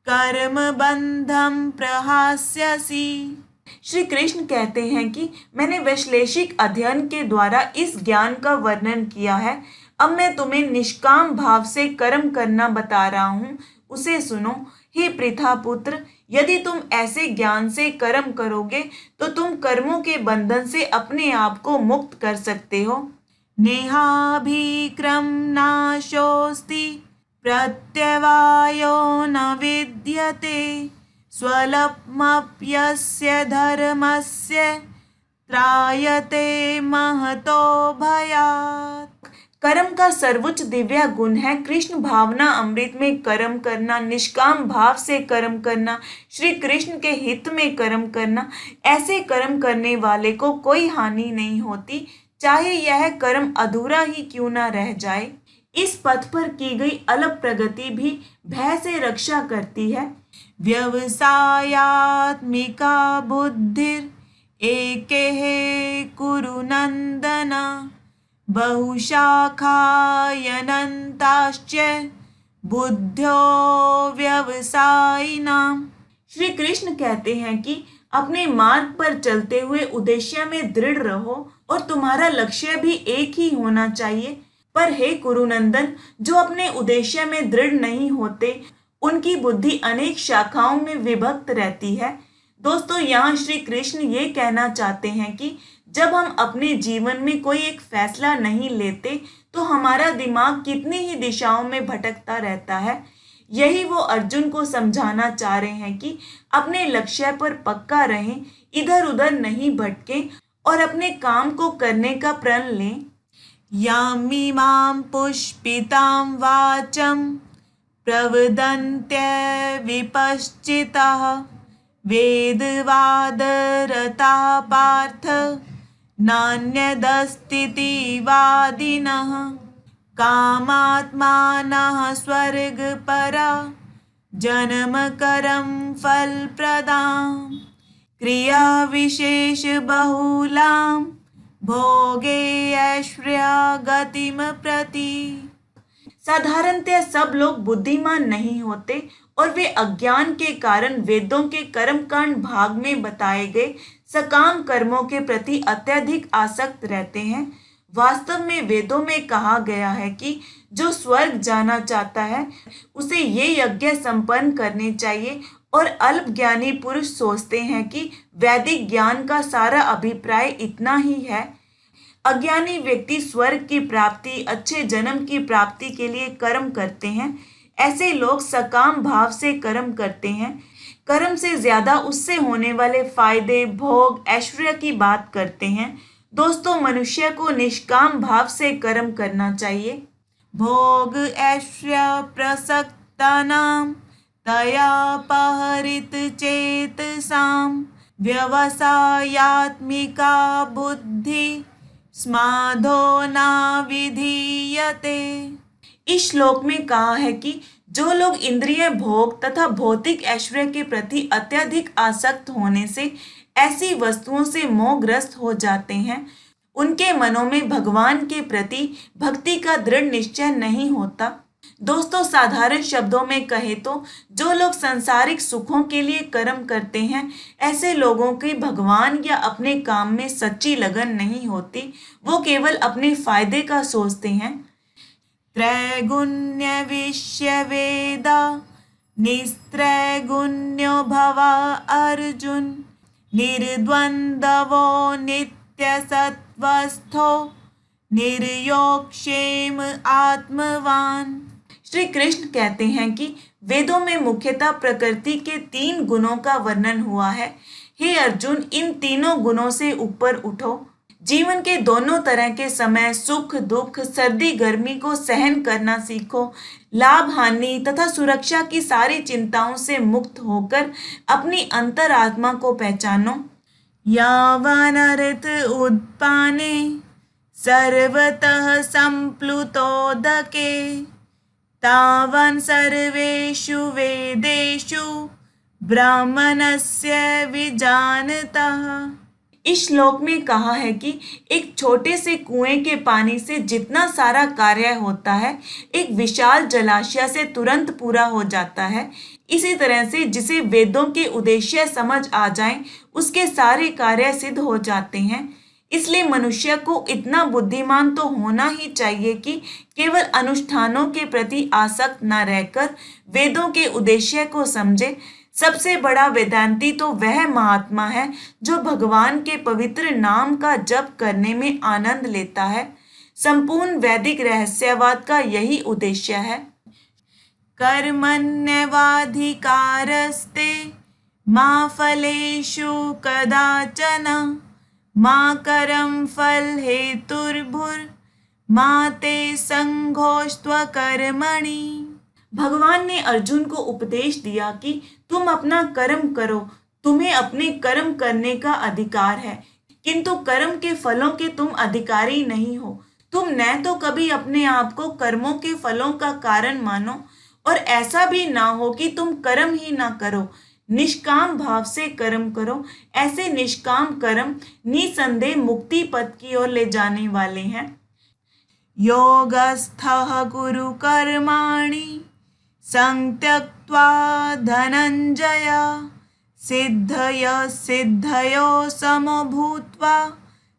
कर्म बंधम प्रहास्यसि। श्री कृष्ण कहते हैं कि मैंने वैश्लेषिक अध्ययन के द्वारा इस ज्ञान का वर्णन किया है। अब मैं तुम्हें निष्काम भाव से कर्म करना बता रहा हूँ, उसे सुनो। हे पृथा पुत्र, यदि तुम ऐसे ज्ञान से कर्म करोगे तो तुम कर्मों के बंधन से अपने आप को मुक्त कर सकते हो। नेहाभिक्रम नाशोस्ति प्रत्यवायो न विद्यते स्वल्पमप्यस्य धर्मस्य त्रायते महतो भयात्। कर्म का सर्वोच्च दिव्य गुण है कृष्ण भावना अमृत में कर्म करना, निष्काम भाव से कर्म करना, श्री कृष्ण के हित में कर्म करना। ऐसे कर्म करने वाले को कोई हानि नहीं होती, चाहे यह कर्म अधूरा ही क्यों ना रह जाए। इस पथ पर की गई अल्प प्रगति भी भय से रक्षा करती है। व्यवसायात्मिका बुद्धिर एकेह कुरु नंदन बहुशाखायनन्ताश्च बुद्ध्यो व्यवसायिनाम्। श्री कृष्ण कहते हैं कि अपने मार्ग पर चलते हुए उद्देश्य में दृढ़ रहो और तुम्हारा लक्ष्य भी एक ही होना चाहिए। पर हे कुरुनंदन, जो अपने उद्देश्य में दृढ़ नहीं होते, उनकी बुद्धि अनेक शाखाओं में विभक्त रहती है। दोस्तों, यहाँ श्री कृष्ण ये कहना चाहते हैं कि जब हम अपने जीवन में कोई एक फैसला नहीं लेते तो हमारा दिमाग कितनी ही दिशाओं में भटकता रहता है। यही वो अर्जुन को समझाना चाह रहे हैं कि अपने लक्ष्य पर पक्का रहें, इधर उधर नहीं भटकें और अपने काम को करने का प्रण लें। यामिमां पुष्पितां वाचं प्रवदन्त्य विपश्चिताः वेदवादरताः पार्थ नान्यदस्तीति वादिनः कामात्मानः स्वर्गपरा जन्मकरं फलप्रदां क्रियाविशेषबहुलां भोगे ऐश्वर्या गतिम प्रति। साधारणतः सब लोग बुद्धिमान नहीं होते और वे अज्ञान के कारण वेदों के कर्मकांड भाग में बताए गए सकाम कर्मों के प्रति अत्यधिक आसक्त रहते हैं। वास्तव में वेदों में कहा गया है कि जो स्वर्ग जाना चाहता है उसे ये यज्ञ संपन्न करने चाहिए, और अल्प ज्ञानी पुरुष सोचते हैं कि वैदिक ज्ञान का सारा अभिप्राय इतना ही है। अज्ञानी व्यक्ति स्वर्ग की प्राप्ति, अच्छे जन्म की प्राप्ति के लिए कर्म करते हैं। ऐसे लोग सकाम भाव से कर्म करते हैं, कर्म से ज्यादा उससे होने वाले फायदे, भोग, ऐश्वर्य की बात करते हैं। दोस्तों, मनुष्य को निष्काम भाव से कर्म करना चाहिए। भोग ऐश्वर्य प्रसक्तानां तयापहरित चेतसां व्यवसायात्मिका बुद्धि स्माधो ना विधीयते। इस श्लोक में कहा है कि जो लोग इंद्रिय भोग तथा भौतिक ऐश्वर्य के प्रति अत्यधिक आसक्त होने से ऐसी वस्तुओं से मोहग्रस्त हो जाते हैं, उनके मनों में भगवान के प्रति भक्ति का दृढ़ निश्चय नहीं होता। दोस्तों, साधारण शब्दों में कहे तो जो लोग सांसारिक सुखों के लिए कर्म करते हैं, ऐसे लोगों की भगवान या अपने काम में सच्ची लगन नहीं होती। वो केवल अपने फायदे का सोचते हैं। त्रैगुण्य विश्य वेदा निस्त्रैगुण्यो भवा अर्जुन निर्द्वंद्वो नित्य सत्वस्थो निर्योक्षेम आत्मवान। श्री कृष्ण कहते हैं कि वेदों में मुख्यतः प्रकृति के 3 गुणों का वर्णन हुआ है। हे अर्जुन, इन तीनों गुणों से ऊपर उठो। जीवन के दोनों तरह के समय, सुख दुख, सर्दी गर्मी को सहन करना सीखो। लाभ हानि तथा सुरक्षा की सारी चिंताओं से मुक्त होकर अपनी अंतरात्मा को पहचानो। यावानर्थ उत्पाने सर्वतः संप्लुतोदके तावन् सर्वेषु वेदेषु ब्राह्मणस्य विजानतः। इस श्लोक में कहा है कि एक छोटे से कुएं के पानी से जितना सारा कार्य होता है, एक विशाल जलाशय से तुरंत पूरा हो जाता है। इसी तरह से जिसे वेदों के उद्देश्य समझ आ जाएं, उसके सारे कार्य सिद्ध हो जाते हैं। इसलिए मनुष्य को इतना बुद्धिमान तो होना ही चाहिए कि केवल अनुष्ठानों के प्रति आसक्त न रहकर वेदों के उद्देश्य को समझे। सबसे बड़ा वेदांती तो वह महात्मा है जो भगवान के पवित्र नाम का जप करने में आनंद लेता है। संपूर्ण वैदिक रहस्यवाद का यही उद्देश्य है। कर्मण्यवाधिकारस्ते मा फलेषु कदाचन मा कर्म फल हेतुर्भुर् माते संघोस्त्वकर्मणि। भगवान ने अर्जुन को उपदेश दिया कि तुम अपना कर्म करो, तुम्हें अपने कर्म करने का अधिकार है, किंतु कर्म के फलों के तुम अधिकारी नहीं हो। तुम न तो कभी अपने आप को कर्मों के फलों का कारण मानो और ऐसा भी ना हो कि तुम कर्म ही ना करो। निष्काम भाव से कर्म करो। ऐसे निष्काम कर्म निसंदेह मुक्ति पथ की ओर ले जाने वाले हैं। योगस्थः कुरु कर्माणि संत्यक्त्वा धनंजय, सिद्धयो समो भूत्वा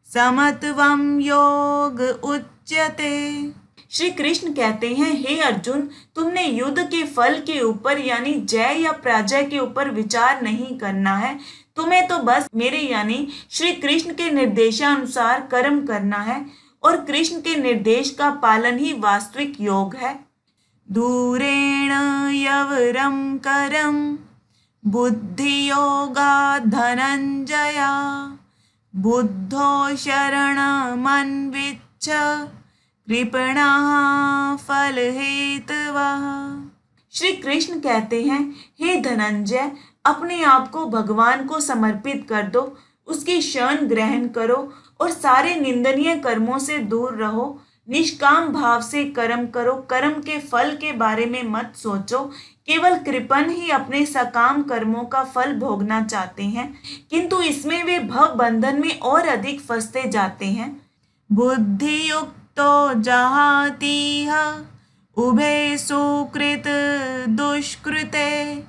समत्वं योग उच्यते। श्री कृष्ण कहते हैं, हे अर्जुन, तुमने युद्ध के फल के ऊपर यानी जय या पराजय के ऊपर विचार नहीं करना है। तुम्हें तो बस मेरे यानी श्री कृष्ण के निर्देशानुसार कर्म करना है और कृष्ण के निर्देश का पालन ही वास्तविक योग है। दूरेण यवरं करम बुद्धियोगा धनंजया, बुद्धो शरणमन्विच्छ कृपणाः फलहेतवः। श्री कृष्ण कहते हैं, हे धनंजय, अपने आप को भगवान को समर्पित कर दो, उसकी शरण ग्रहण करो और सारे निंदनीय कर्मों से दूर रहो। निष्काम भाव से कर्म करो, कर्म के फल के बारे में मत सोचो। केवल कृपण ही अपने सकाम कर्मों का फल भोगना चाहते हैं, किंतु इसमें वे भव बंधन में और अधिक फंसते जाते हैं। बुद्धियुक्तो जहातीह उभे सुकृत दुष्कृते,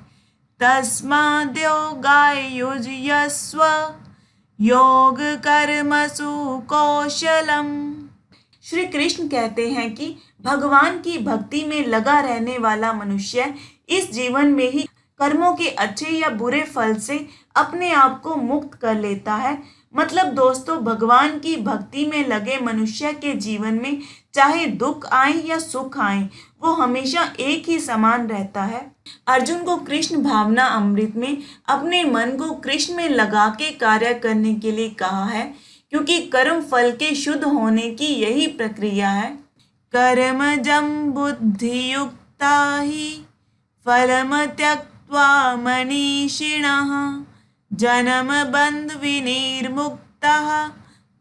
तस्माद्योगाय युज्यस्व योग कर्मसु कौशलम। श्री कृष्ण कहते हैं कि भगवान की भक्ति में लगा रहने वाला मनुष्य इस जीवन में ही कर्मों के अच्छे या बुरे फल से अपने आप को मुक्त कर लेता है। मतलब दोस्तों, भगवान की भक्ति में लगे मनुष्य के जीवन में चाहे दुख आए या सुख आए, वो हमेशा एक ही समान रहता है। अर्जुन को कृष्ण भावना अमृत में अपने मन को कृष्ण में लगा के कार्य करने के लिए कहा है, क्योंकि कर्म फल के शुद्ध होने की यही प्रक्रिया है। कर्मजं बुद्धियुक्ता हि फलम त्यक्त्वा मनीषिणः, जन्म बंध विनिर्मुक्तः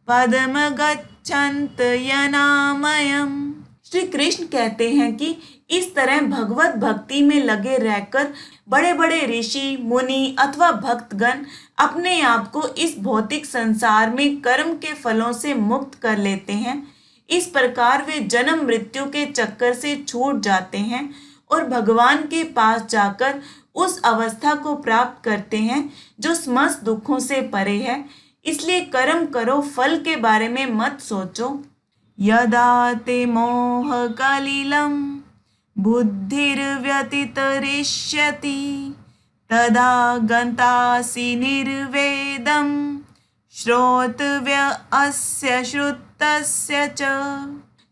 पदम गच्छन्त यनामयम्। श्री कृष्ण कहते हैं कि इस तरह भगवत भक्ति में लगे रहकर बड़े बड़े ऋषि, मुनि अथवा भक्तगण अपने आप को इस भौतिक संसार में कर्म के फलों से मुक्त कर लेते हैं। इस प्रकार वे जन्म मृत्यु के चक्कर से छूट जाते हैं और भगवान के पास जाकर उस अवस्था को प्राप्त करते हैं जो समस्त दुखों से परे है। इसलिए कर्म करो, फल के बारे में मत सोचो। यदा ते मोह कलिलं बुद्धिर्व्यतितरिष्यति, तदा गन्तासि निर्वेदं श्रोतव्य अस्य श्रुतस्य च।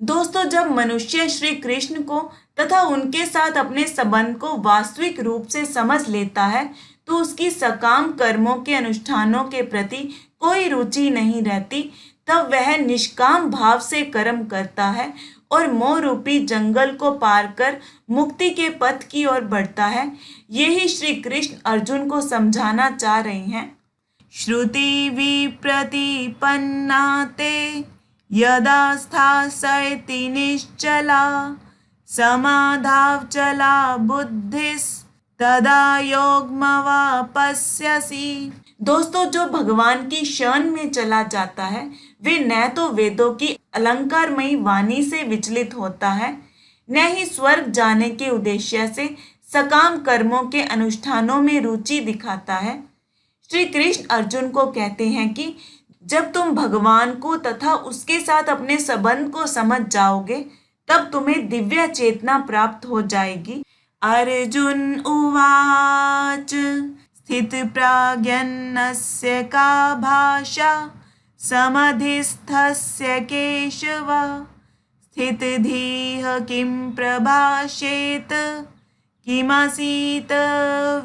दोस्तों, जब मनुष्य श्री कृष्ण को तथा उनके साथ अपने संबंध को वास्तविक रूप से समझ लेता है, तो उसकी सकाम कर्मों के अनुष्ठानों के प्रति कोई रुचि नहीं रहती। तब वह निष्काम भाव से कर्म करता है और मोह रूपी जंगल को पार कर मुक्ति के पथ की ओर बढ़ता है। यही श्री कृष्ण अर्जुन को समझाना चाह रहे हैं। श्रुति विप्रतिपन्ना ते यदा स्थास्यति निश्चला, समाधावचला बुद्धिस्तदा योगमवापस्यसि। दोस्तों, जो भगवान की शरण में चला जाता है, वे न तो वेदों की अलंकारमयी वाणी से विचलित होता है, न ही स्वर्ग जाने के उद्देश्य से सकाम कर्मों के अनुष्ठानों में रुचि दिखाता है। श्री कृष्ण अर्जुन को कहते हैं कि जब तुम भगवान को तथा उसके साथ अपने संबंध को समझ जाओगे, तब तुम्हें दिव्य चेतना प्राप्त हो जाएगी। अर्जुन उवाच स्थितप्राज्ञस्य का भाषा समधिस्थस्य केशव, स्थितधीः किं प्रभाषेत किमसीत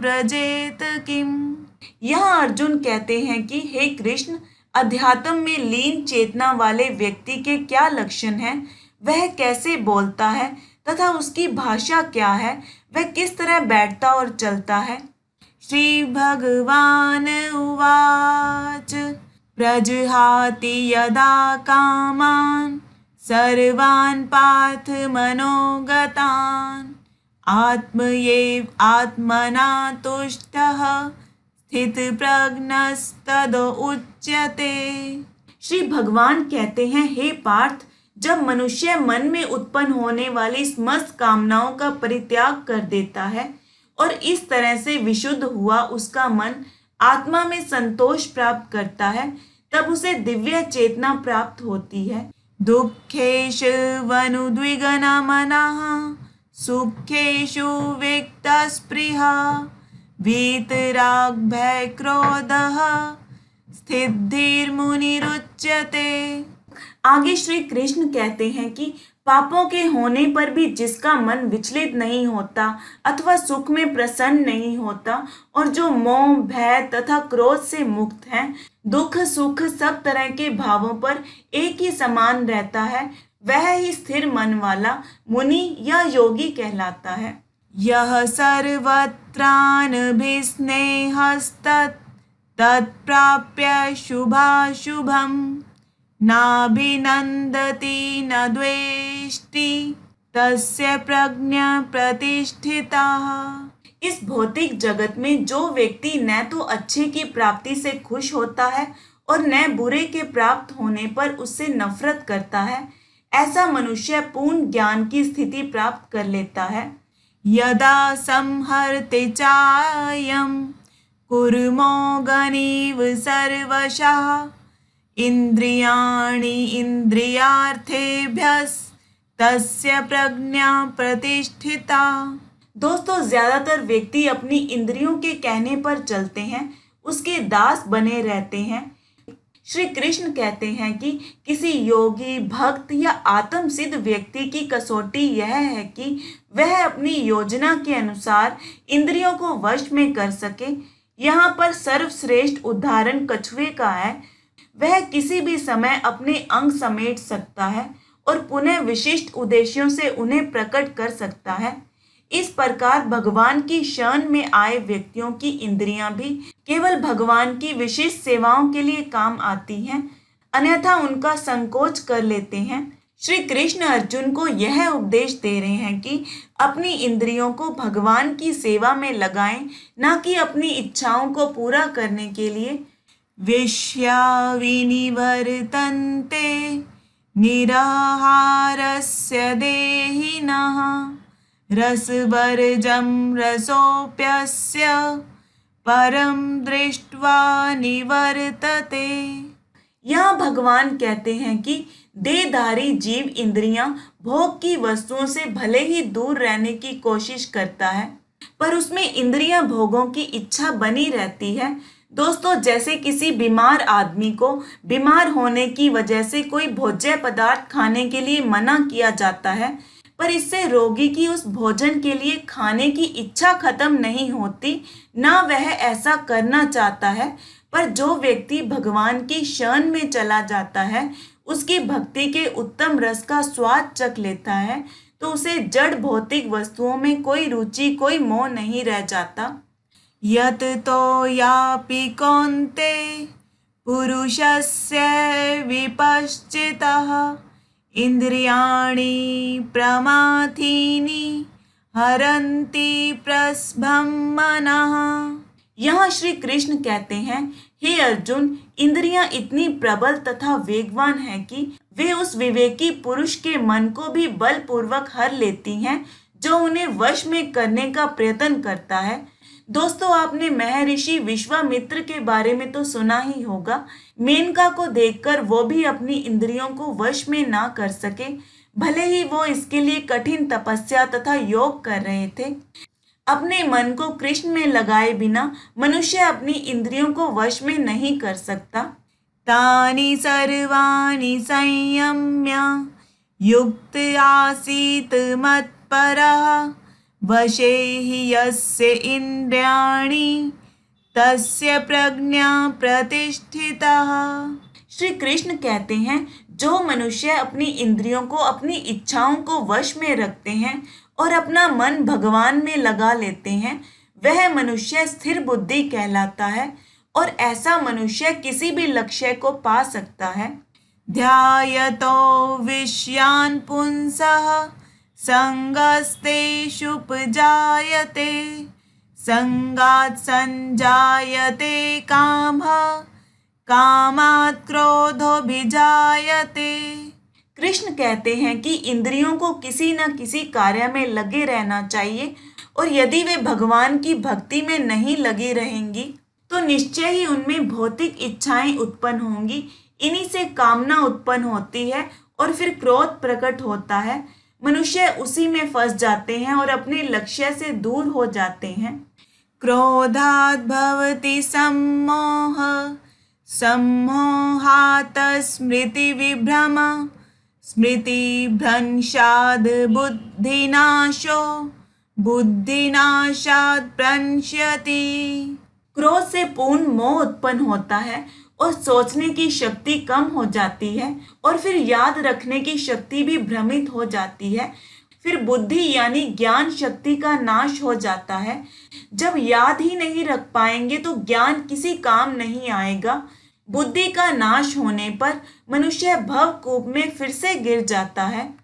व्रजेत किम। यहाँ अर्जुन कहते हैं कि हे कृष्ण, अध्यात्म में लीन चेतना वाले व्यक्ति के क्या लक्षण हैं, वह कैसे बोलता है तथा उसकी भाषा क्या है, वह किस तरह बैठता और चलता है। श्री भगवान उवाच प्रजहाति यदा कामान् सर्वान् पार्थ मनोगतान् आत्मयेव आत्मना तुष्टः स्थितप्रज्ञस्तद उच्यते। श्री भगवान कहते हैं, हे पार्थ, जब मनुष्य मन में उत्पन्न होने वाली समस्त कामनाओं का परित्याग कर देता है और इस तरह से विशुद्ध हुआ उसका मन आत्मा में संतोष प्राप्त करता है, तब उसे दिव्य चेतना प्राप्त होती है। दुःखेषु वनुद्विगना मनः सुखेषु विक्तस्पृहा वीतराग भय क्रोधः स्थितिर्मुनिरुच्यते। आगे श्री कृष्ण कहते हैं कि पापों के होने पर भी जिसका मन विचलित नहीं होता अथवा सुख में प्रसन्न नहीं होता और जो मोह भय तथा क्रोध से मुक्त है, दुख सुख सब तरह के भावों पर एक ही समान रहता है, वह ही स्थिर मन वाला मुनि या योगी कहलाता है। यह सर्वत्रानभिस्नेहस्तत् तत्प्राप्य शुभाशुभम् नाभिनन्दति न द्वेष्टि तस्य प्रज्ञा प्रतिष्ठिता। इस भौतिक जगत में जो व्यक्ति न तो अच्छे की प्राप्ति से खुश होता है और न बुरे के प्राप्त होने पर उससे नफरत करता है, ऐसा मनुष्य पूर्ण ज्ञान की स्थिति प्राप्त कर लेता है। यदा संहरते चायं कुर्मोऽगनीव सर्वशः इंद्रियाणि इंद्रियार्थेभ्यस्तस्य प्रज्ञा प्रतिष्ठिता। दोस्तों, ज्यादातर व्यक्ति अपनी इंद्रियों के कहने पर चलते हैं, उसके दास बने रहते हैं। श्री कृष्ण कहते हैं कि किसी योगी भक्त या आत्म सिद्ध व्यक्ति की कसौटी यह है कि वह अपनी योजना के अनुसार इंद्रियों को वश में कर सके। यहाँ पर सर्वश्रेष्ठ उदाहरण कछुए का है। वह किसी भी समय अपने अंग समेट सकता है और पुनः विशिष्ट उद्देश्यों से उन्हें प्रकट कर सकता है। इस प्रकार भगवान की शरण में आए व्यक्तियों की इंद्रियां भी केवल भगवान की विशिष्ट सेवाओं के लिए काम आती हैं, अन्यथा उनका संकोच कर लेते हैं। श्री कृष्ण अर्जुन को यह उपदेश दे रहे हैं कि अपनी इंद्रियों को भगवान की सेवा में लगाएं, न कि अपनी इच्छाओं को पूरा करने के लिए। विश्या विनिवर्तन्ते निराहारस्य देहिनः रसवर्जं रसोऽप्यस्य परम दृष्ट्वा निवर्तते। यहाँ भगवान कहते हैं कि देहधारी जीव इंद्रियां भोग की वस्तुओं से भले ही दूर रहने की कोशिश करता है, पर उसमें इंद्रियां भोगों की इच्छा बनी रहती है। दोस्तों, जैसे किसी बीमार आदमी को बीमार होने की वजह से कोई भोज्य पदार्थ खाने के लिए मना किया जाता है, पर इससे रोगी की उस भोजन के लिए खाने की इच्छा खत्म नहीं होती, ना वह ऐसा करना चाहता है। पर जो व्यक्ति भगवान की शरण में चला जाता है, उसकी भक्ति के उत्तम रस का स्वाद चख लेता है, तो उसे जड़ भौतिक वस्तुओं में कोई रुचि कोई मोह नहीं रह जाता। यत तो यापि कौन्ते पुरुषस्य विपश्चितः इंद्रियाणि प्रमाथीनि हरन्ति प्रस्भं मनः। यहाँ श्री कृष्ण कहते हैं, हे अर्जुन, इंद्रियां इतनी प्रबल तथा वेगवान हैं कि वे उस विवेकी पुरुष के मन को भी बलपूर्वक हर लेती हैं, जो उन्हें वश में करने का प्रयत्न करता है। दोस्तों, आपने महर्षि विश्वामित्र के बारे में तो सुना ही होगा। मेनका को देखकर वो भी अपनी इंद्रियों को वश में ना कर सके, भले ही वो इसके लिए कठिन तपस्या तथा योग कर रहे थे। अपने मन को कृष्ण में लगाए बिना मनुष्य अपनी इंद्रियों को वश में नहीं कर सकता। तानि सर्वाणि संयम्य युक्त आसीत मत्परः वशे हि यस्य इंद्रियाणि तस्य प्रज्ञा प्रतिष्ठिता। श्री कृष्ण कहते हैं, जो मनुष्य अपनी इंद्रियों को, अपनी इच्छाओं को वश में रखते हैं और अपना मन भगवान में लगा लेते हैं, वह मनुष्य स्थिर बुद्धि कहलाता है और ऐसा मनुष्य किसी भी लक्ष्य को पा सकता है। ध्यायतो विषयान् पुंसः संगस्तेषुपजायते संगात् संजायते कामः कामात् क्रोधोऽभिजायते। कृष्ण कहते हैं कि इंद्रियों को किसी न किसी कार्य में लगे रहना चाहिए और यदि वे भगवान की भक्ति में नहीं लगी रहेंगी तो निश्चय ही उनमें भौतिक इच्छाएं उत्पन्न होंगी। इन्हीं से कामना उत्पन्न होती है और फिर क्रोध प्रकट होता है। मनुष्य उसी में फंस जाते हैं और अपने लक्ष्य से दूर हो जाते हैं। क्रोधाद् भवति सम्मोह सम्मोहात् स्मृतिविभ्रम स्मृतिभ्रंशाद् बुद्धिनाशो बुद्धिनाशात् प्रणश्यति। क्रोध से पूर्ण मोह उत्पन्न होता है और सोचने की शक्ति कम हो जाती है और फिर याद रखने की शक्ति भी भ्रमित हो जाती है। फिर बुद्धि यानी ज्ञान शक्ति का नाश हो जाता है। जब याद ही नहीं रख पाएंगे तो ज्ञान किसी काम नहीं आएगा। बुद्धि का नाश होने पर मनुष्य भवकूप में फिर से गिर जाता है।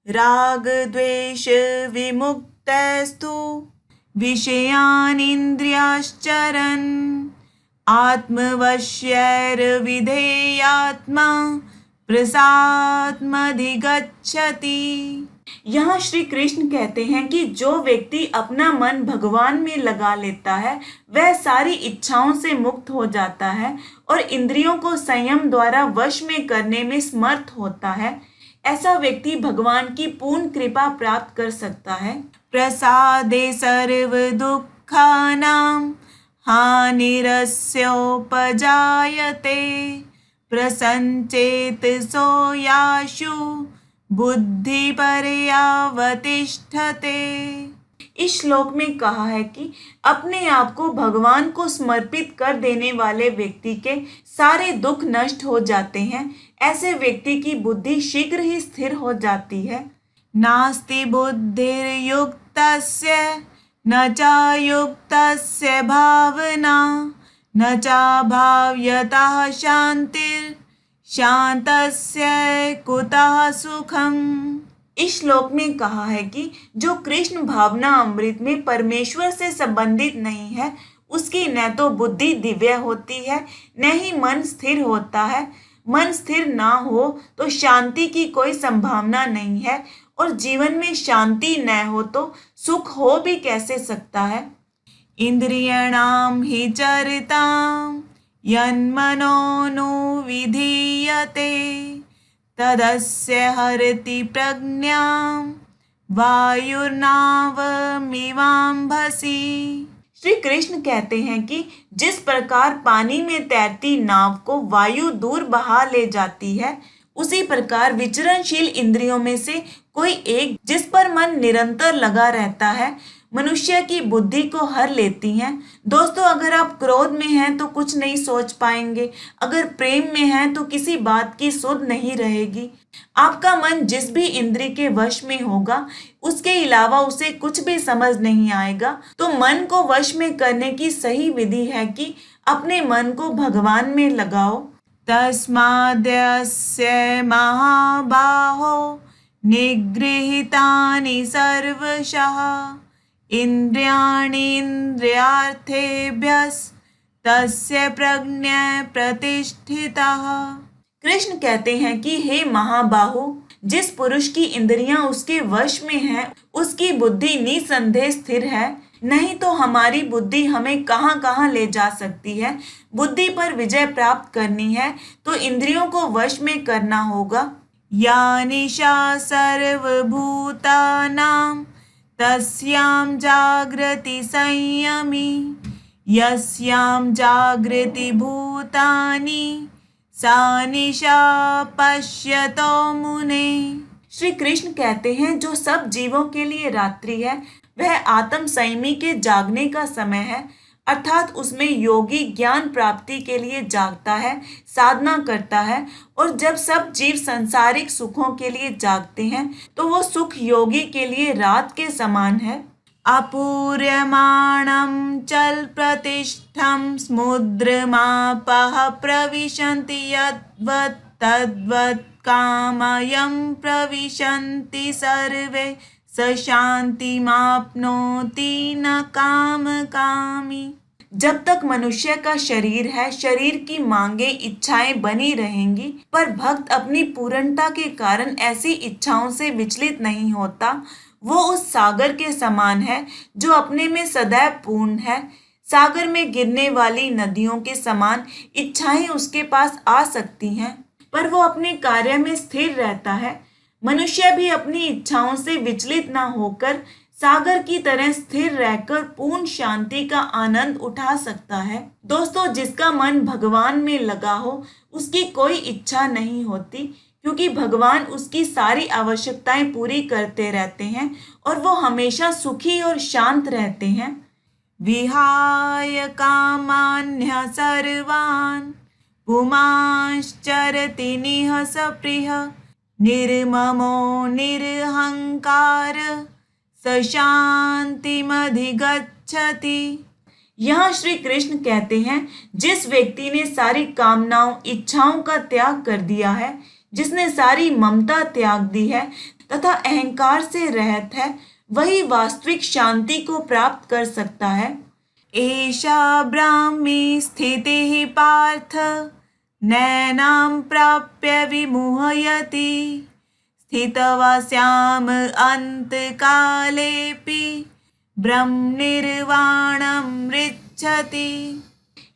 राग द्वेष विमुक्तस्तु विषयान् इंद्रियाश्चरन् आत्मवश्यैर्विधेयात्मा प्रसादमधिगच्छति। यहाँ श्री कृष्ण कहते हैं कि जो व्यक्ति अपना मन भगवान में लगा लेता है वह सारी इच्छाओं से मुक्त हो जाता है और इंद्रियों को संयम द्वारा वश में करने में समर्थ होता है। ऐसा व्यक्ति भगवान की पूर्ण कृपा प्राप्त कर सकता है। प्रसादे सर्व दुःखानां हानिरस्योपजायते प्रसन्नचेतसो यासु बुद्धि पर्यावतिष्ठते। इस श्लोक में कहा है कि अपने आप को भगवान को समर्पित कर देने वाले व्यक्ति के सारे दुख नष्ट हो जाते हैं। ऐसे व्यक्ति की बुद्धि शीघ्र ही स्थिर हो जाती है। नास्ति बुद्धिर्युक्तस्य न चायुक्तस्य भावना न चाभाव्यतः शांतिर् शांतस्य कुतः सुखम। इस श्लोक में कहा है कि जो कृष्ण भावना अमृत में परमेश्वर से संबंधित नहीं है उसकी न तो बुद्धि दिव्य होती है न ही मन स्थिर होता है। मन स्थिर ना हो तो शांति की कोई संभावना नहीं है और जीवन में शांति न हो तो सुख हो भी कैसे सकता है। इंद्रियाणाम हि चरिताम यन्मनोनुविधीयते तदस्य हरति प्रज्ञां वायुर्नावमिवाम्भसि। श्री कृष्ण कहते हैं कि जिस प्रकार पानी में तैरती नाव को वायु दूर बहा ले जाती है उसी प्रकार विचरणशील इंद्रियों में से कोई एक जिस पर मन निरंतर लगा रहता है मनुष्य की बुद्धि को हर लेती हैं। दोस्तों, अगर आप क्रोध में हैं तो कुछ नहीं सोच पाएंगे, अगर प्रेम में हैं तो किसी बात की सुध नहीं रहेगी। आपका मन जिस भी इंद्री के वश में होगा उसके अलावा उसे कुछ भी समझ नहीं आएगा। तो मन को वश में करने की सही विधि है कि अपने मन को भगवान में लगाओ। तस्माद्यस्य महाबाहो निगृहीतानि सर्वशः इंद्रियाणीन्द्रियार्थेभ्यस्तस्य प्रज्ञा प्रतिष्ठितः। कृष्ण कहते हैं कि हे महाबाहु, जिस पुरुष की इंद्रियां उसके वश में हैं उसकी बुद्धि निसंदेह स्थिर है। नहीं तो हमारी बुद्धि हमें कहां कहां ले जा सकती है। बुद्धि पर विजय प्राप्त करनी है तो इंद्रियों को वश में करना होगा। या निशा सर्वभूतानां तस्यां जागृति संयमी यस्यां जागृति भूतानि सा निशा पश्यतो मुने। श्री कृष्ण कहते हैं जो सब जीवों के लिए रात्रि है वह आत्म संयमी के जागने का समय है। अर्थात उसमें योगी ज्ञान प्राप्ति के लिए जागता है, साधना करता है। और जब सब जीव सांसारिक सुखों के लिए जागते हैं तो वो सुख योगी के लिए रात के समान है। अपूर्यमाणं चल प्रतिष्ठं समुद्रमापः प्रविशन्ति यद्वत् तद्वत् कामयं प्रविशन्ति सर्वे स शान्तिमाप्नोति न कामकामी। जब तक मनुष्य का शरीर है, शरीर की मांगे इच्छाएं बनी रहेंगी, पर भक्त अपनी पूर्णता के कारण ऐसी इच्छाओं से विचलित नहीं होता। वो उस सागर के समान है जो अपने में सदैव पूर्ण है। सागर में गिरने वाली नदियों के समान इच्छाएं उसके पास आ सकती हैं, पर वो अपने कार्य में स्थिर रहता है। मनुष्य भी अपनी इच्छाओं से विचलित न होकर सागर की तरह स्थिर रहकर पूर्ण शांति का आनंद उठा सकता है। दोस्तों, जिसका मन भगवान में लगा हो उसकी कोई इच्छा नहीं होती, क्योंकि भगवान उसकी सारी आवश्यकताएं पूरी करते रहते हैं और वो हमेशा सुखी और शांत रहते हैं। विहाय कामान्य सर्वान् पुमांश्चरति निह सप्रिय निर्ममो निरहंकार स शांतिमधिगच्छति। यहाँ श्री कृष्ण कहते हैं, जिस व्यक्ति ने सारी कामनाओं इच्छाओं का त्याग कर दिया है, जिसने सारी ममता त्याग दी है तथा अहंकार से रहित है, वही वास्तविक शांति को प्राप्त कर सकता है। एषा ब्राह्मी स्थितिः पार्थ नैनां प्राप्य विमुह्यति स्थितवास्याम् अंतकालेऽपि ब्रह्मनिर्वाणं मृच्छति।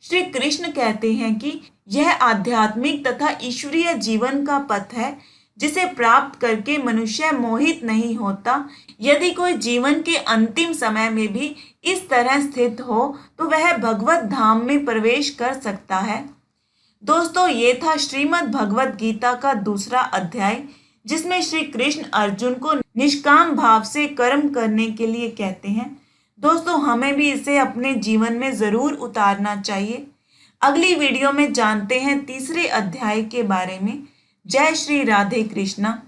श्री कृष्ण कहते हैं कि यह आध्यात्मिक तथा ईश्वरीय जीवन का पथ है, जिसे प्राप्त करके मनुष्य मोहित नहीं होता। यदि कोई जीवन के अंतिम समय में भी इस तरह स्थित हो तो वह भगवत धाम में प्रवेश कर सकता है। दोस्तों, ये था श्रीमद् भगवत गीता का दूसरा अध्याय, जिसमें श्री कृष्ण अर्जुन को निष्काम भाव से कर्म करने के लिए कहते हैं। दोस्तों, हमें भी इसे अपने जीवन में जरूर उतारना चाहिए। अगली वीडियो में जानते हैं तीसरे अध्याय के बारे में। जय श्री राधे कृष्णा।